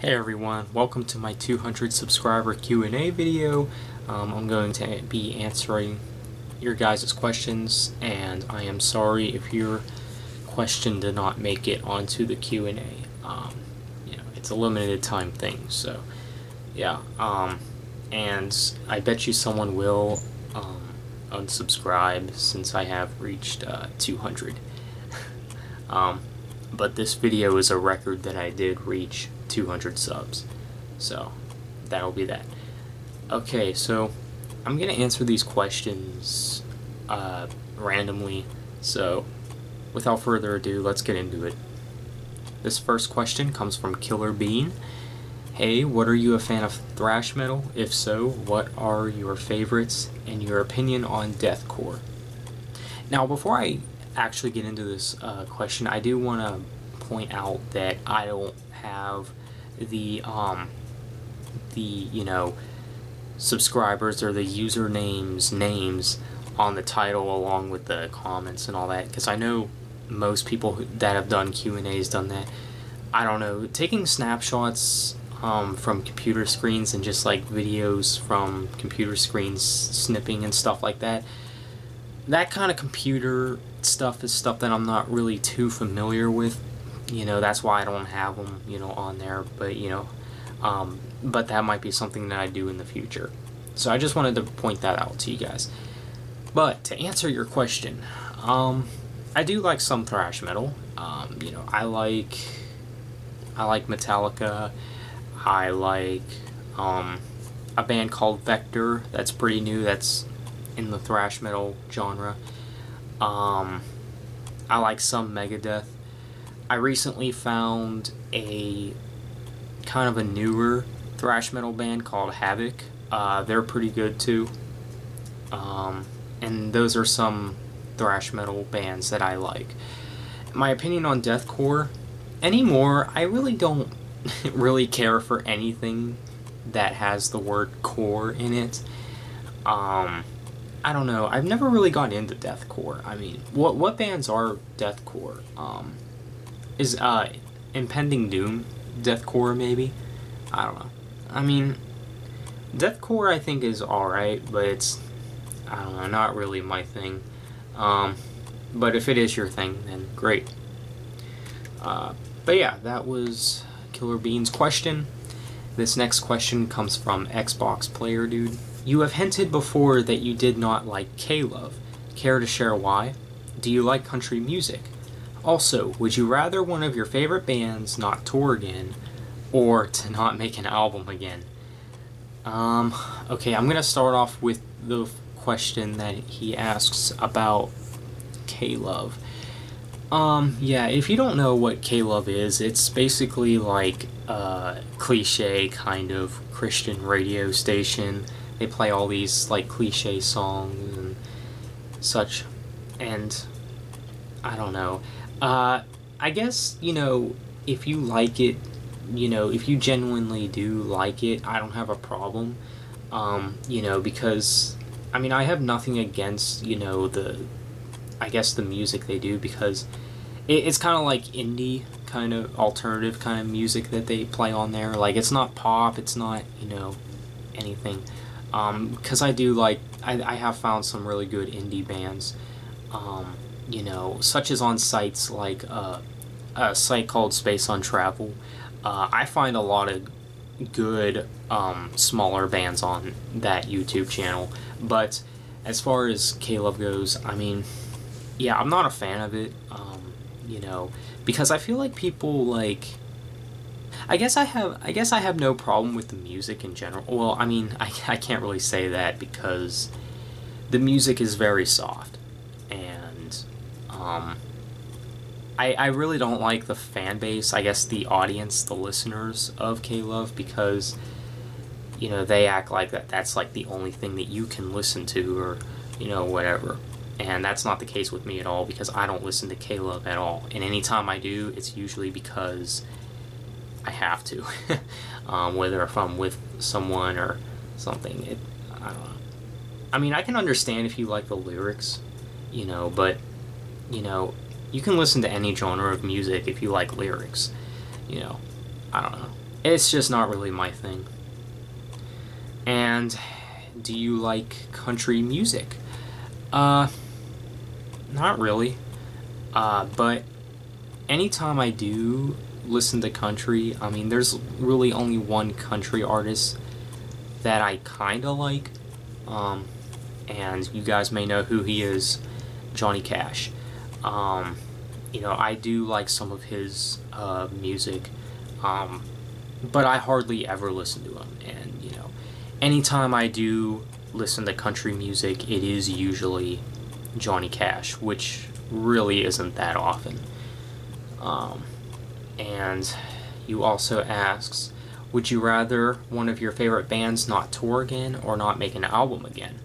Hey everyone, welcome to my 200 subscriber Q&A video. I'm going to be answering your guys' questions, and I am sorry if your question did not make it onto the Q&A. It's a limited time thing, so yeah. And I bet you someone will unsubscribe since I have reached 200. But this video is a record that I did reach 200 subs, so that'll be that. Okay, so I'm gonna answer these questions randomly, so without further ado, let's get into it. This first question comes from Killer Bean. Hey, what, are you a fan of thrash metal? If so, what are your favorites and your opinion on deathcore? Now, before I actually get into this question, I do want to point out that I don't have the subscribers or the usernames names on the title along with the comments and all that, because I know most people that have done Q&As done that. I don't know, taking snapshots from computer screens and just like videos from computer screens, snipping and stuff like that, that kind of computer stuff is stuff that I'm not really too familiar with. That's why I don't have them, on there. But, but that might be something that I do in the future. So I just wanted to point that out to you guys. But to answer your question, I do like some thrash metal. I like Metallica. I like a band called Vector. That's pretty new. That's in the thrash metal genre. I like some Megadeth. I recently found a kind of a newer thrash metal band called Havoc. They're pretty good too. And those are some thrash metal bands that I like. My opinion on deathcore anymore, I really don't really care for anything that has the word core in it. I don't know. I've never really gone into deathcore. I mean, what bands are deathcore? Is Impending Doom deathcore maybe? I don't know. I mean, deathcore I think is alright, but it's, I don't know, not really my thing. But if it is your thing, then great. But yeah, that was Killer Bean's question. This next question comes from Xbox Player Dude. You have hinted before that you did not like K-Love. Care to share why? Do you like country music? Also, would you rather one of your favorite bands not tour again, or to not make an album again? Okay, I'm gonna start off with the question that he asks about K-Love. Yeah, if you don't know what K-Love is, it's basically like a cliche kind of Christian radio station. They play all these like cliche songs and such, and I don't know. I guess, if you like it, if you genuinely do like it, I don't have a problem, because, I mean, I have nothing against, I guess the music they do, because it's kind of like indie, kind of alternative kind of music that they play on there. Like, it's not pop, it's not, anything. Because I do like, I have found some really good indie bands, such as on sites like a site called Space on Travel. I find a lot of good smaller bands on that YouTube channel. But as far as K-Love goes, I mean, yeah, I'm not a fan of it, because I feel like people like, I guess I have no problem with the music in general. Well, I mean, I can't really say that because the music is very soft, and I really don't like the fan base, I guess the audience, the listeners of K-Love, because, they act like that's like the only thing that you can listen to, or, whatever. And that's not the case with me at all, because I don't listen to K-Love at all. And anytime I do, it's usually because I have to. Whether if I'm with someone or something, I don't know. I mean, I can understand if you like the lyrics, but, you can listen to any genre of music if you like lyrics, I don't know. It's just not really my thing. And do you like country music? Not really. But anytime I do listen to country, I mean, there's really only one country artist that I kind of like. And you guys may know who he is, Johnny Cash. You know, I do like some of his music, but I hardly ever listen to him. And, you know, anytime I do listen to country music, it is usually Johnny Cash, which really isn't that often. And you also asks, would you rather one of your favorite bands not tour again or not make an album again?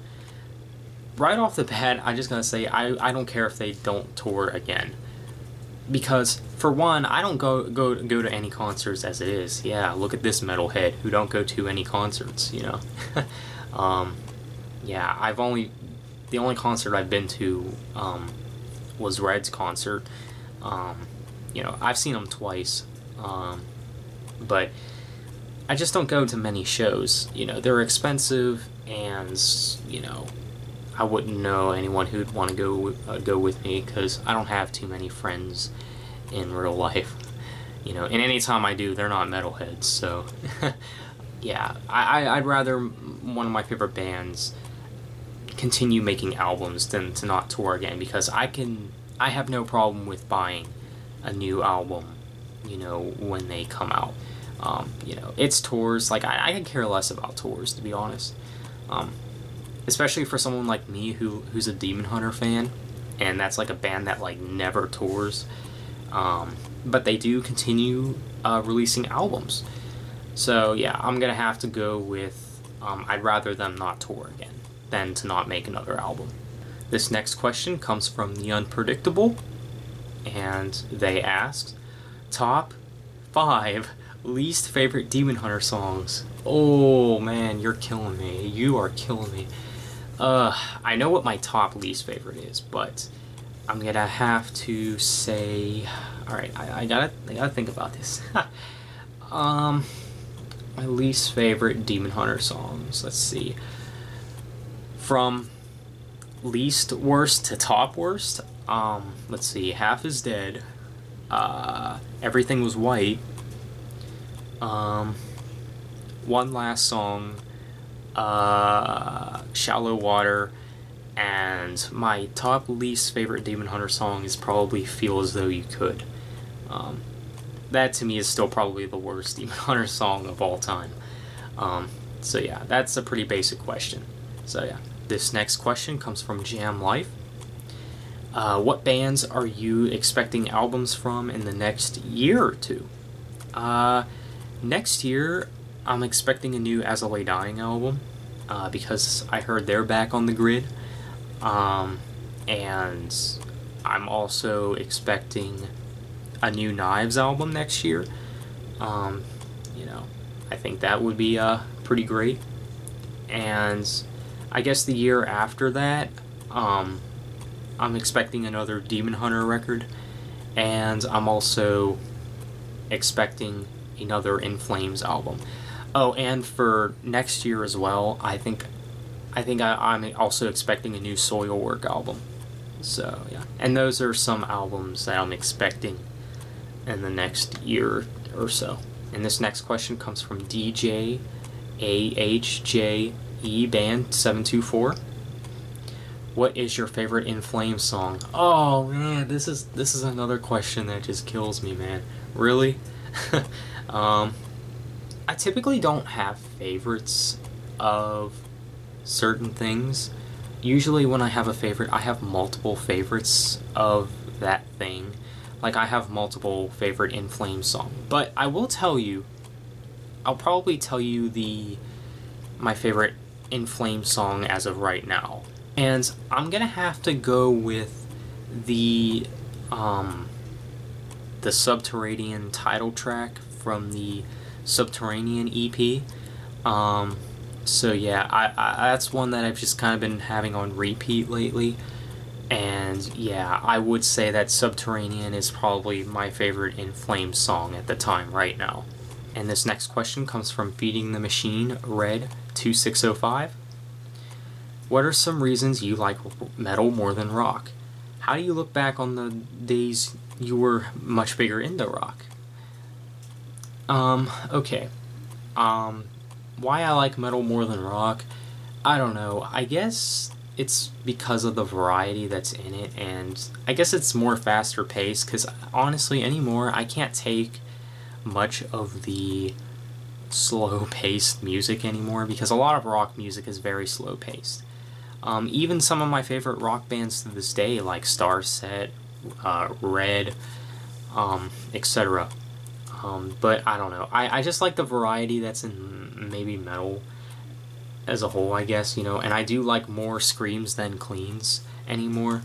Right off the bat, I'm just gonna say I don't care if they don't tour again, because for one, I don't go to any concerts as it is. Yeah, look at this metalhead who don't go to any concerts, you know. Yeah, the only concert I've been to was Red's concert. You know, I've seen them twice, but I just don't go to many shows. You know, they're expensive, and you know, I wouldn't know anyone who'd want to go with me, because I don't have too many friends in real life. You know, and anytime I do, they're not metalheads. So, yeah, I'd rather one of my favorite bands continue making albums than to not tour again, because I have no problem with buying a new album, you know, when they come out. You know, it's tours. Like, I could care less about tours, to be honest. Especially for someone like me who's a Demon Hunter fan, and that's like a band that like never tours. But they do continue releasing albums. So yeah, I'm gonna have to go with I'd rather them not tour again than to not make another album. This next question comes from The Unpredictable, and they asked, top 5 least favorite Demon Hunter songs. Oh man, you're killing me. You are killing me. I know what my top least favorite is, but I'm gonna have to say, alright, I gotta think about this. My least favorite Demon Hunter songs, let's see. From least worst to top worst, let's see, Half is Dead, Everything Was White, One Last Song, Shallow Water, and my top least favorite Demon Hunter song is probably Feel As Though You Could. That to me is still probably the worst Demon Hunter song of all time. So yeah, that's a pretty basic question. So yeah, this next question comes from Jam Life. What bands are you expecting albums from in the next year or two? Next year, I'm expecting a new As I Lay Dying album, because I heard they're back on the grid. And I'm also expecting a new Knives album next year. You know, I think that would be pretty great. And I guess the year after that, I'm expecting another Demon Hunter record, and I'm also expecting another In Flames album. Oh, and for next year as well, I think I'm also expecting a new Soilwork album. So yeah, and those are some albums that I'm expecting in the next year or so. And this next question comes from DJ AHJE Band 724. What is your favorite In Flames song? Oh man, this is another question that just kills me, man. Really? I typically don't have favorites of certain things. Usually when I have a favorite, I have multiple favorites of that thing. Like, I have multiple favorite In Flames songs. But I will tell you, I'll probably tell you my favorite In Flames song as of right now. And I'm gonna have to go with the Subterranean title track from the Subterranean EP. So yeah, I that's one that I've just kind of been having on repeat lately. And yeah, I would say that Subterranean is probably my favorite In Flames song at the time right now. And this next question comes from Feeding the Machine Red 2605. What are some reasons you like metal more than rock? How do you look back on the days you were much bigger into rock? Okay. Why I like metal more than rock? I don't know. I guess it's because of the variety that's in it, and I guess it's more faster paced, because honestly anymore I can't take much of the slow paced music anymore, because a lot of rock music is very slow paced. Even some of my favorite rock bands to this day, like Starset, Red, etc. But I don't know. I just like the variety that's in maybe metal as a whole, I guess, you know, and I do like more screams than cleans anymore.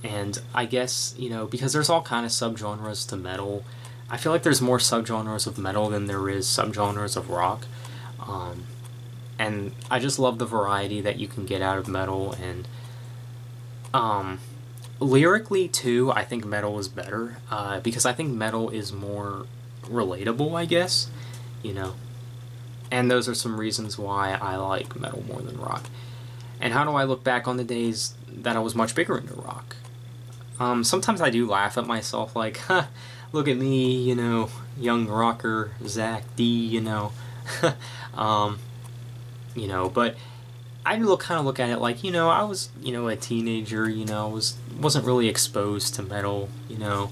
And I guess, you know, because there's all kind of subgenres to metal, I feel like there's more subgenres of metal than there is subgenres of rock. And I just love the variety that you can get out of metal, and lyrically too, I think metal is better, because I think metal is more relatable, I guess, you know. And those are some reasons why I like metal more than rock. And how do I look back on the days that I was much bigger into rock? Sometimes I do laugh at myself, like, huh, look at me, you know, young rocker Zach D, you know. You know, but I kind of look at it like, you know, I was, you know, a teenager, you know, wasn't really exposed to metal, you know.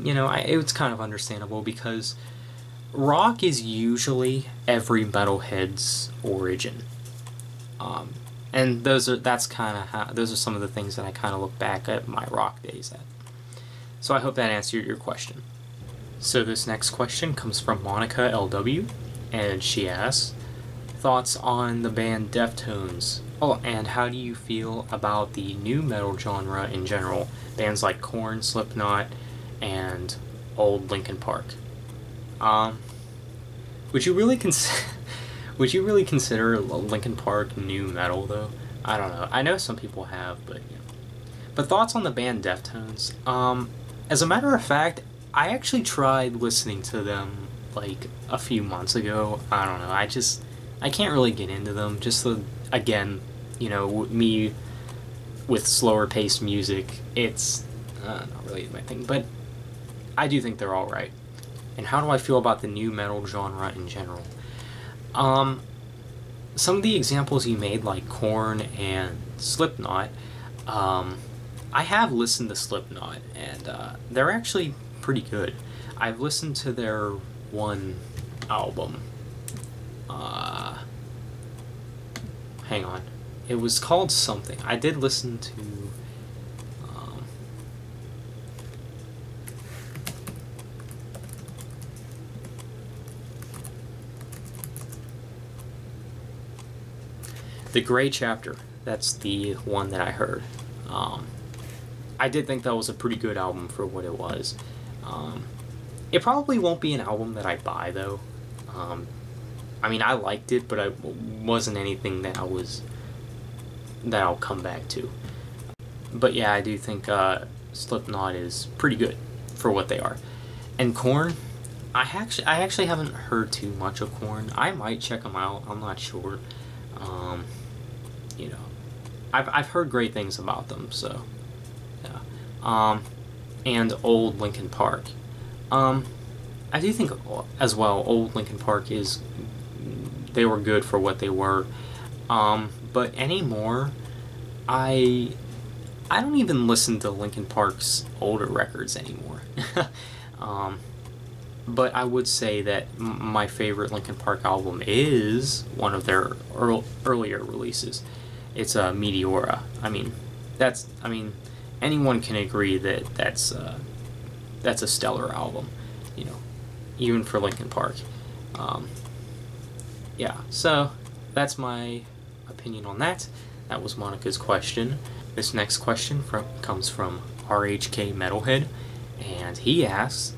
It's kind of understandable, because rock is usually every metalhead's origin. And those are some of the things that I kind of look back at my rock days at. So I hope that answered your question. So this next question comes from Monica LW, and she asks, thoughts on the band Deftones? Oh, and how do you feel about the new metal genre in general? Bands like Korn, Slipknot, and old Linkin Park. Would you really consider Linkin Park new metal though? I don't know. I know some people have, but you know. But thoughts on the band Deftones? As a matter of fact, I actually tried listening to them like a few months ago. I don't know. I can't really get into them. Just again, you know, me with slower paced music, it's not really my thing. But I do think they're all right. And how do I feel about the new metal genre in general? Some of the examples you made, like Korn and Slipknot, I have listened to Slipknot, and they're actually pretty good. I've listened to their one album. Hang on. It was called something. I did listen to... The Gray Chapter. That's the one that I heard. I did think that was a pretty good album for what it was. It probably won't be an album that I buy, though. I mean, I liked it, but it wasn't anything that I'll come back to. But yeah, I do think Slipknot is pretty good for what they are. And Korn, I actually haven't heard too much of Korn. I might check them out. I'm not sure. You know, I've heard great things about them. So yeah. And old Linkin Park. I do think as well, old Linkin Park they were good for what they were. But anymore, I don't even listen to Linkin Park's older records anymore. But I would say that my favorite Linkin Park album is one of their earlier releases. It's Meteora. I mean, anyone can agree that that's a stellar album, you know, even for Linkin Park. Yeah, so that's my opinion on that. That was Monica's question. This next question comes from RHK Metalhead, and he asks,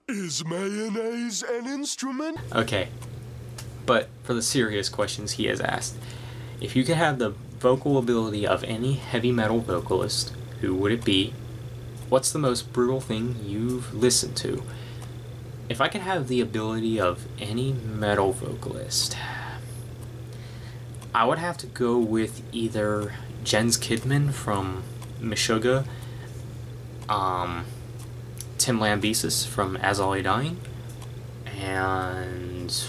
is mayonnaise an instrument? Okay, But for the serious questions, he has asked, if you could have the vocal ability of any heavy metal vocalist, who would it be? What's the most brutal thing you've listened to? If I could have the ability of any metal vocalist, I would have to go with either Jens Kidman from Meshuggah, Tim Lambesis from As I Lay Dying, and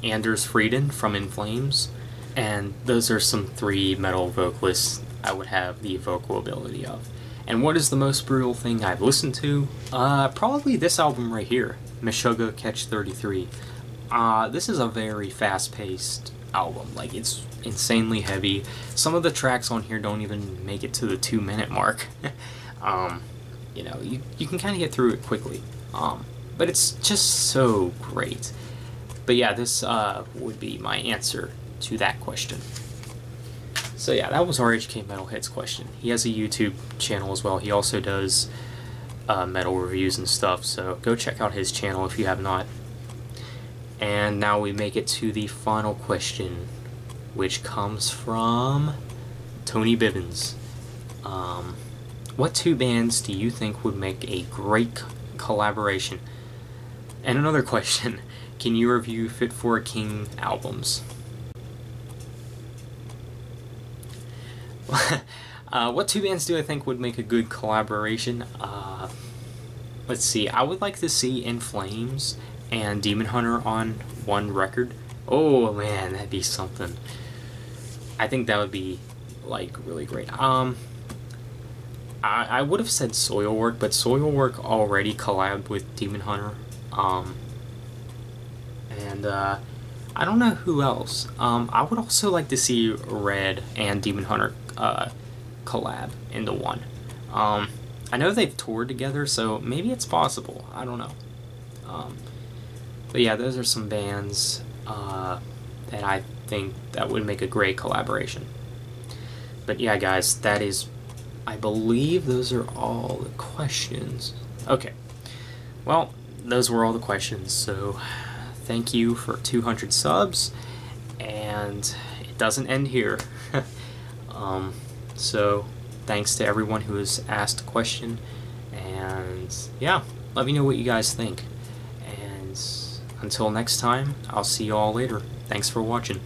Anders Frieden from In Flames. And those are some 3 metal vocalists I would have the vocal ability of. And what is the most brutal thing I've listened to? Probably this album right here, Meshuggah Catch 33. This is a very fast-paced album. Like, it's insanely heavy. Some of the tracks on here don't even make it to the 2-minute mark. You know, you can kind of get through it quickly. But it's just so great. But yeah, this would be my answer to that question. So yeah, that was RHK Metal Hits question. He has a YouTube channel as well. He also does metal reviews and stuff, so go check out his channel if you have not. And now we make it to the final question, which comes from Tony Bivens. What 2 bands do you think would make a great collaboration? And another question, can you review Fit for a King albums? What 2 bands do I think would make a good collaboration? Let's see, I would like to see In Flames and Demon Hunter on one record. Oh man, that'd be something. I think that would be, like, really great. I would have said Soilwork, but Soilwork already collabed with Demon Hunter. And I don't know who else. I would also like to see Red and Demon Hunter collab into one. I know they've toured together, so maybe it's possible. I don't know. But yeah, those are some bands that I think that would make a great collaboration. But yeah, guys, that is, I believe those are all the questions. Okay. Well, those were all the questions, so thank you for 200 subs, and it doesn't end here. So thanks to everyone who has asked a question, and yeah, let me know what you guys think. And until next time, I'll see you all later. Thanks for watching.